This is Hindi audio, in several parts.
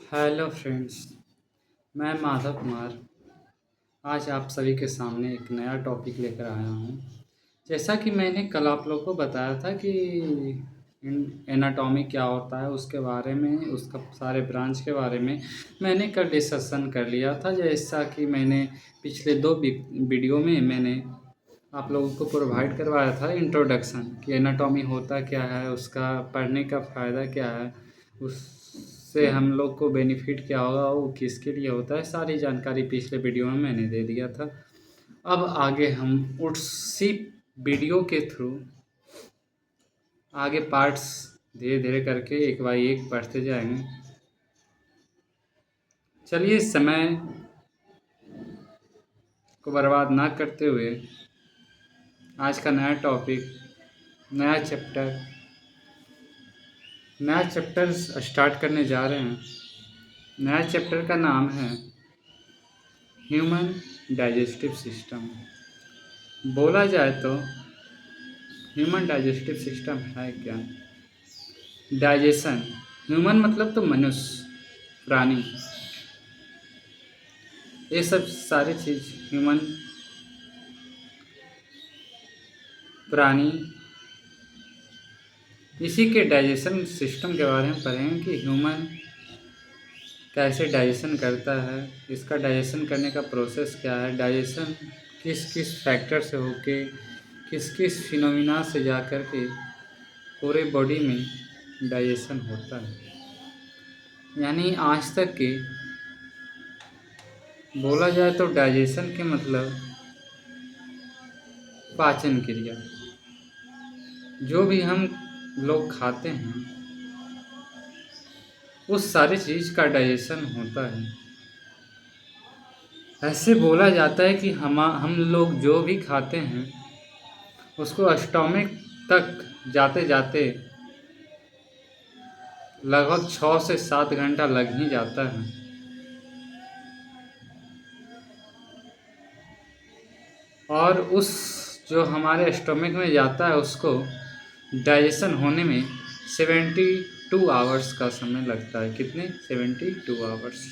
हेलो फ्रेंड्स, मैं माधव कुमार आज आप सभी के सामने एक नया टॉपिक लेकर आया हूँ। जैसा कि मैंने कल आप लोग को बताया था कि एनाटॉमी क्या होता है उसके बारे में, उसका सारे ब्रांच के बारे में मैंने कल डिस्कशन कर लिया था। जैसा कि मैंने पिछले दो वीडियो में मैंने आप लोगों को प्रोवाइड करवाया था इंट्रोडक्शन कि एनाटॉमी होता क्या है, उसका पढ़ने का फ़ायदा क्या है, उससे हम लोग को बेनिफिट क्या होगा, वो किसके लिए होता है, सारी जानकारी पिछले वीडियो में मैंने दे दिया था। अब आगे हम उसी वीडियो के थ्रू आगे पार्ट्स धीरे धीरे करके एक बाई एक पढ़ते जाएंगे। चलिए समय को बर्बाद ना करते हुए आज का नया टॉपिक, नया चैप्टर नया चैप्टर स्टार्ट करने जा रहे हैं। नया चैप्टर का नाम है ह्यूमन डाइजेस्टिव सिस्टम। बोला जाए तो ह्यूमन डाइजेस्टिव सिस्टम है क्या? डाइजेशन, ह्यूमन मतलब तो मनुष्य, प्राणी, ये सब सारी चीज़ ह्यूमन, प्राणी, इसी के डाइजेशन सिस्टम के बारे में पढ़ेंगे कि ह्यूमन कैसे डाइजेशन करता है, इसका डाइजेशन करने का प्रोसेस क्या है, डाइजेशन किस किस फैक्टर से होके, किस किस फिनोमिना से जा कर के पूरे बॉडी में डाइजेशन होता है। यानी आज तक के बोला जाए तो डाइजेशन के मतलब पाचन क्रिया, जो भी हम लोग खाते हैं उस सारी चीज़ का डाइजेशन होता है। ऐसे बोला जाता है कि हम लोग जो भी खाते हैं उसको स्टोमक तक जाते जाते लगभग 6 से 7 घंटा लग ही जाता है। और उस जो हमारे स्टोमक में जाता है उसको डाइजेशन होने में 72 आवर्स का समय लगता है। कितने? 72 आवर्स।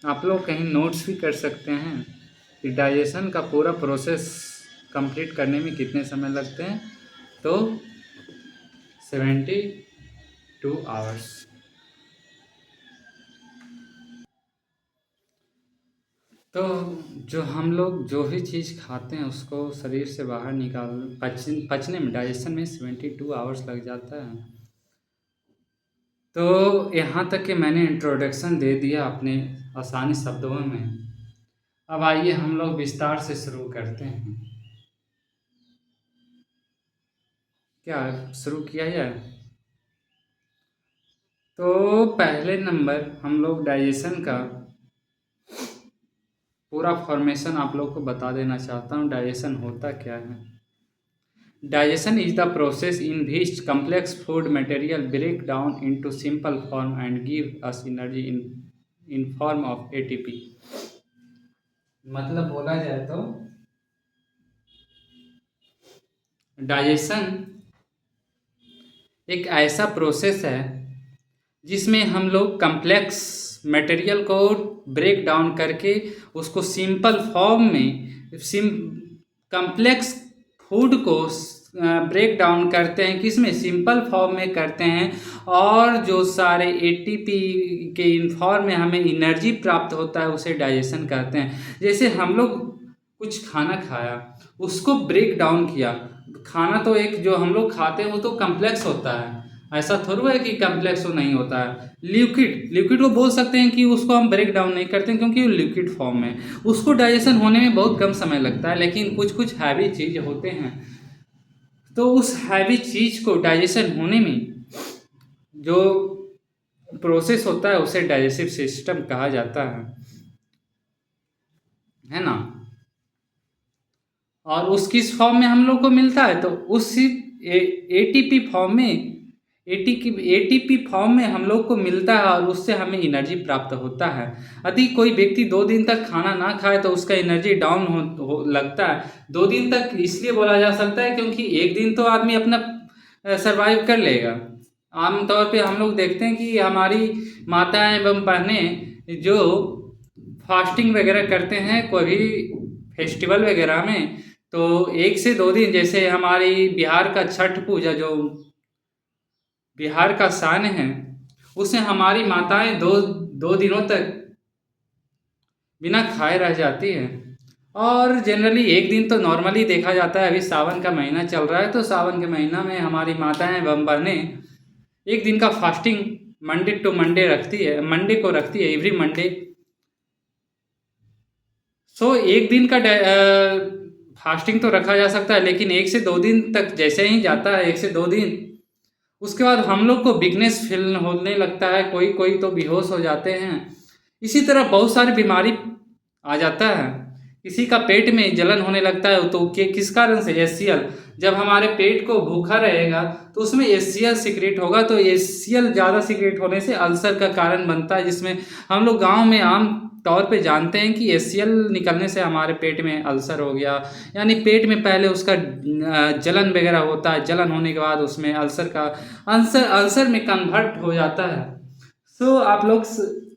आप लोग कहीं नोट्स भी कर सकते हैं कि डाइजेशन का पूरा प्रोसेस कंप्लीट करने में कितने समय लगते हैं। तो 72 आवर्स। तो जो हम लोग जो भी चीज़ खाते हैं उसको शरीर से बाहर पचने में, डाइजेशन में 72 आवर्स लग जाता है। तो यहाँ तक कि मैंने इंट्रोडक्शन दे दिया अपने आसानी शब्दों में। अब आइए हम लोग विस्तार से शुरू करते हैं। क्या शुरू किया जाए? तो पहले नंबर हम लोग डाइजेशन का पूरा फॉर्मेशन आप लोग को बता देना चाहता हूँ। डाइजेशन होता क्या है? Digestion is the process in which complex food material break down into simple form and give us energy in form of ATP। मतलब बोला जाए तो डाइजेशन एक ऐसा प्रोसेस है जिसमें हम लोग कम्प्लेक्स मटेरियल को ब्रेक डाउन करके उसको सिंपल फॉर्म में कम्प्लेक्स फूड को ब्रेक डाउन करते हैं, किसमें? सिंपल फॉर्म में करते हैं। और जो सारे एटीपी के इन फॉर्म में हमें एनर्जी प्राप्त होता है उसे डाइजेशन कहते हैं। जैसे हम लोग कुछ खाना खाया, उसको ब्रेक डाउन किया। खाना तो एक जो हम लोग खाते हैं वो तो कम्प्लेक्स होता है, ऐसा थोड़ा है कि कम्प्लेक्स वो नहीं होता है। लिक्विड लिक्विड को बोल सकते हैं कि उसको हम ब्रेक डाउन नहीं करते हैं क्योंकि वो लिक्विड फॉर्म में, उसको डाइजेशन होने में बहुत कम समय लगता है। लेकिन कुछ कुछ हैवी चीज़ होते हैं तो उस हैवी चीज़ को डाइजेशन होने में जो प्रोसेस होता है उसे डाइजेस्टिव सिस्टम कहा जाता है ना। और उस किस फॉर्म में हम लोग को मिलता है? तो उस एटीपी फॉर्म में एटीपी फॉर्म में हम लोग को मिलता है और उससे हमें एनर्जी प्राप्त होता है। यदि कोई व्यक्ति 2 दिन तक खाना ना खाए तो उसका एनर्जी डाउन हो लगता है। 2 दिन तक इसलिए बोला जा सकता है क्योंकि 1 दिन तो आदमी अपना सर्वाइव कर लेगा। आम तौर पे हम लोग देखते हैं कि हमारी माताएं एवं बहनें जो फास्टिंग वगैरह करते हैं कोई भी फेस्टिवल वगैरह में, तो 1 से 2 दिन, जैसे हमारी बिहार का छठ पूजा जो बिहार का शान है, उसमें हमारी माताएं दो दिनों तक बिना खाए रह जाती है। और जनरली 1 दिन तो नॉर्मली देखा जाता है। अभी सावन का महीना चल रहा है तो सावन के महीना में हमारी माताएं एवं बहनें 1 दिन का fasting Monday to Monday Monday को रखती है, एवरी मंडे। सो 1 दिन का फास्टिंग तो रखा जा सकता है, लेकिन 1 से 2 दिन तक जैसे ही जाता है, 1 से 2 दिन, उसके बाद हम लोग को वीकनेस फील होने लगता है, कोई कोई तो बेहोश हो जाते हैं। इसी तरह बहुत सारी बीमारी आ जाता है। किसी का पेट में जलन होने लगता है तो किस कारण से? एचसीएल। जब हमारे पेट को भूखा रहेगा तो उसमें एचसीएल सीक्रेट होगा, तो एचसीएल ज़्यादा सीक्रेट होने से अल्सर का कारण बनता है, जिसमें हम लोग गांव में आम तौर पे जानते हैं कि एचसीएल निकलने से हमारे पेट में अल्सर हो गया। यानी पेट में पहले उसका जलन वगैरह होता है, जलन होने के बाद उसमें अल्सर में कन्वर्ट हो जाता है। सो आप लोग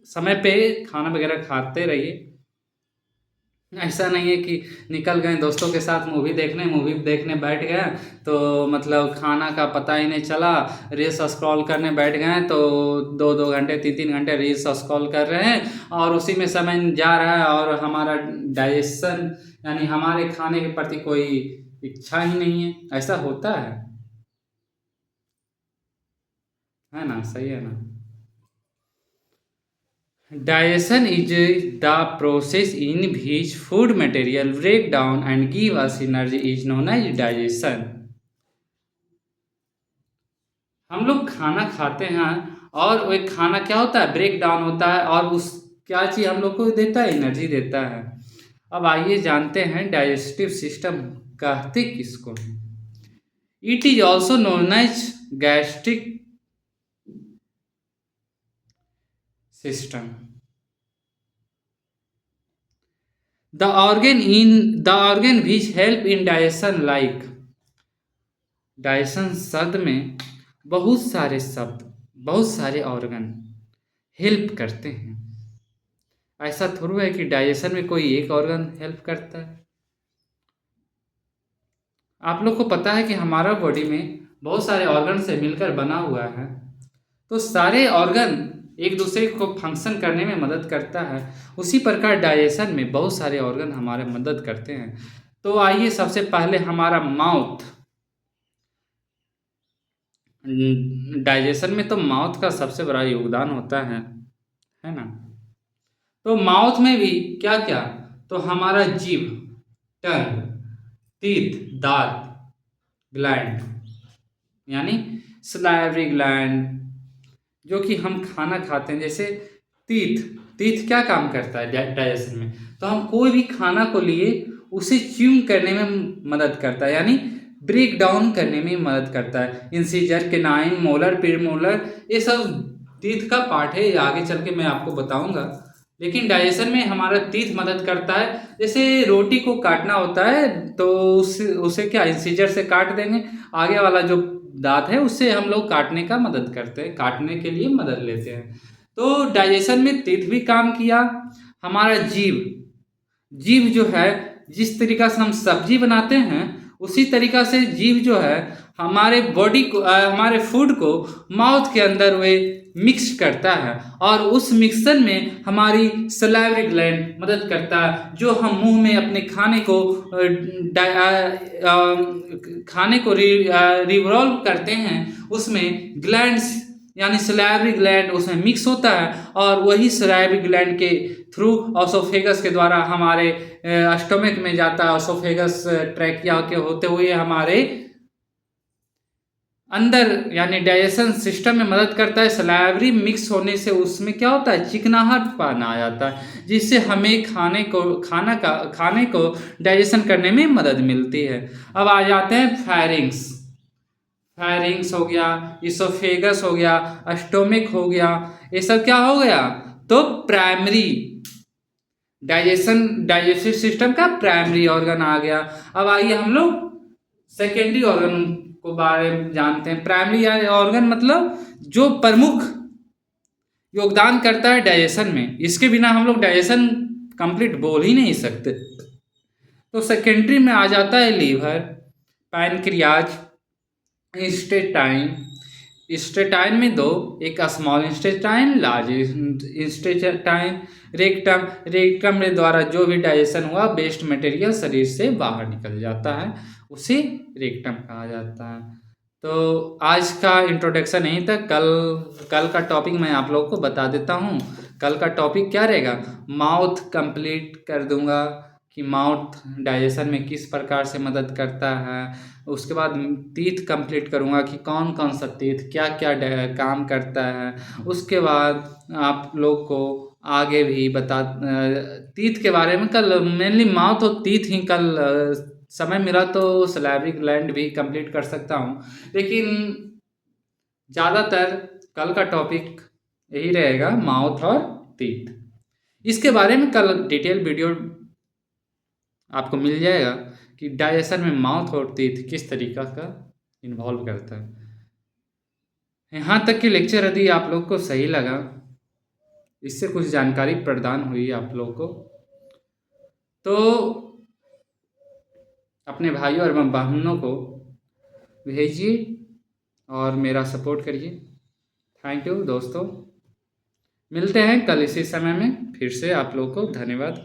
समय पे खाना वगैरह खाते रहिए। ऐसा नहीं है कि निकल गए दोस्तों के साथ मूवी देखने बैठ गए तो मतलब खाना का पता ही नहीं चला, रील्स स्क्रॉल करने बैठ गए तो 2-2 घंटे 3-3 घंटे रील्स स्क्रॉल कर रहे हैं और उसी में समय जा रहा है और हमारा डाइजेशन यानी हमारे खाने के प्रति कोई इच्छा ही नहीं है। ऐसा होता है ना? सही है ना? Digestion is the process in which food material break down and give us energy is known as digestion। हम लोग खाना खाते हैं और वो खाना क्या होता है? ब्रेक डाउन होता है और उस क्या चीज़ हम लोग को देता है? एनर्जी देता है। अब आइए जानते हैं डाइजेस्टिव सिस्टम कहते किसको हैं। It is also known as gastric system. The organ which help in digestion like। Digestion शब्द में बहुत सारे ऑर्गन हेल्प करते हैं। ऐसा थोड़ा है कि डाइजेशन में कोई एक ऑर्गन हेल्प करता है। आप लोग को पता है कि हमारा बॉडी में बहुत सारे ऑर्गन से मिलकर बना हुआ है, तो सारे ऑर्गन एक दूसरे को फंक्शन करने में मदद करता है। उसी प्रकार डाइजेशन में बहुत सारे ऑर्गन हमारे मदद करते हैं। तो आइए सबसे पहले हमारा माउथ। डाइजेशन में तो माउथ का सबसे बड़ा योगदान होता है ना? तो माउथ में भी क्या क्या? तो हमारा जीभ, टंग, टीथ, दांत, ग्लैंड यानी सलाइवरी ग्लैंड, जो कि हम खाना खाते हैं। जैसे टीथ क्या काम करता है डाइजेशन में? तो हम कोई भी खाना को लिए उसे च्यूइंग करने में मदद करता है, यानी ब्रेक डाउन करने में मदद करता है। इंसीजर, केनाइन, मोलर, प्रीमोलर, ये सब टीथ का पार्ट है। आगे चल के मैं आपको बताऊंगा। लेकिन डाइजेशन में हमारा टीथ मदद करता है। जैसे रोटी को काटना होता है तो उसे क्या इंसीजर से काट देंगे, आगे वाला जो दांत है उससे हम लोग काटने के लिए मदद लेते हैं। तो डाइजेशन में टीथ भी काम किया। हमारा जीभ जो है, जिस तरीका से हम सब्जी बनाते हैं उसी तरीका से जीभ जो है हमारे बॉडी को हमारे फूड को माउथ के अंदर वे मिक्स करता है और उस मिक्सचर में हमारी सलाइवरी ग्लैंड मदद करता है। जो हम मुंह में अपने खाने को रिवॉल्व करते हैं उसमें ग्लैंड्स यानी सलाइवरी ग्लैंड उसमें मिक्स होता है और वही सलाइवरी ग्लैंड के थ्रू ऑसोफेगस के द्वारा हमारे स्टमक में जाता है। ऑसोफेगस ट्रैकिया के होते हुए हमारे अंदर यानी डाइजेशन सिस्टम में मदद करता है। सलाइवरी मिक्स होने से उसमें क्या होता है? चिकनाहटपन आ जाता है, जिससे हमें खाने को डाइजेशन करने में मदद मिलती है। अब आ जाते हैं फेरिंग्स। फायरिंग्स हो गया, इसोफेगस हो गया, स्टोमिक हो गया, ये सब क्या हो गया? तो प्राइमरी डाइजेस्टिव सिस्टम का प्राइमरी ऑर्गन आ गया। अब आइए हम लोग सेकेंडरी ऑर्गन को बारे में जानते हैं। प्राइमरी ऑर्गन मतलब जो प्रमुख योगदान करता है डाइजेशन में, इसके बिना हम लोग डाइजेशन कंप्लीट बोल ही नहीं सकते। तो सेकेंडरी में आ जाता है लीवर, पैनक्रियाज, इंस्टेटाइन। इंस्टेटाइन में दो, एक स्मॉल इंस्टेटाइन, लार्ज इंस्टेटाइन। रेक्टम, रेक्टम में द्वारा जो भी डाइजेशन हुआ वेस्ट मटेरियल शरीर से बाहर निकल जाता है, उसे रेक्टम कहा जाता है। तो आज का इंट्रोडक्शन यहीं तक। कल का टॉपिक मैं आप लोगों को बता देता हूँ। कल का टॉपिक क्या रहेगा? माउथ कंप्लीट कर दूंगा कि माउथ डाइजेशन में किस प्रकार से मदद करता है। उसके बाद टीथ कंप्लीट करूँगा कि कौन कौन सा टीथ क्या क्या काम करता है। उसके बाद आप लोग को आगे भी बता टीथ के बारे में कल मेनली माउथ और टीथ ही कल समय मिला तो सलाइवरी ग्लैंड भी कंप्लीट कर सकता हूँ, लेकिन ज़्यादातर कल का टॉपिक यही रहेगा, माउथ और टीथ। इसके बारे में कल डिटेल वीडियो आपको मिल जाएगा कि डाइजेशन में माउथ और टीथ किस तरीका का इन्वॉल्व करता है। यहाँ तक कि लेक्चर यदि आप लोग को सही लगा, इससे कुछ जानकारी प्रदान हुई आप लोग को, तो अपने भाइयों और बहनों को भेजिए और मेरा सपोर्ट करिए। थैंक यू दोस्तों, मिलते हैं कल इसी समय में फिर से। आप लोग को धन्यवाद।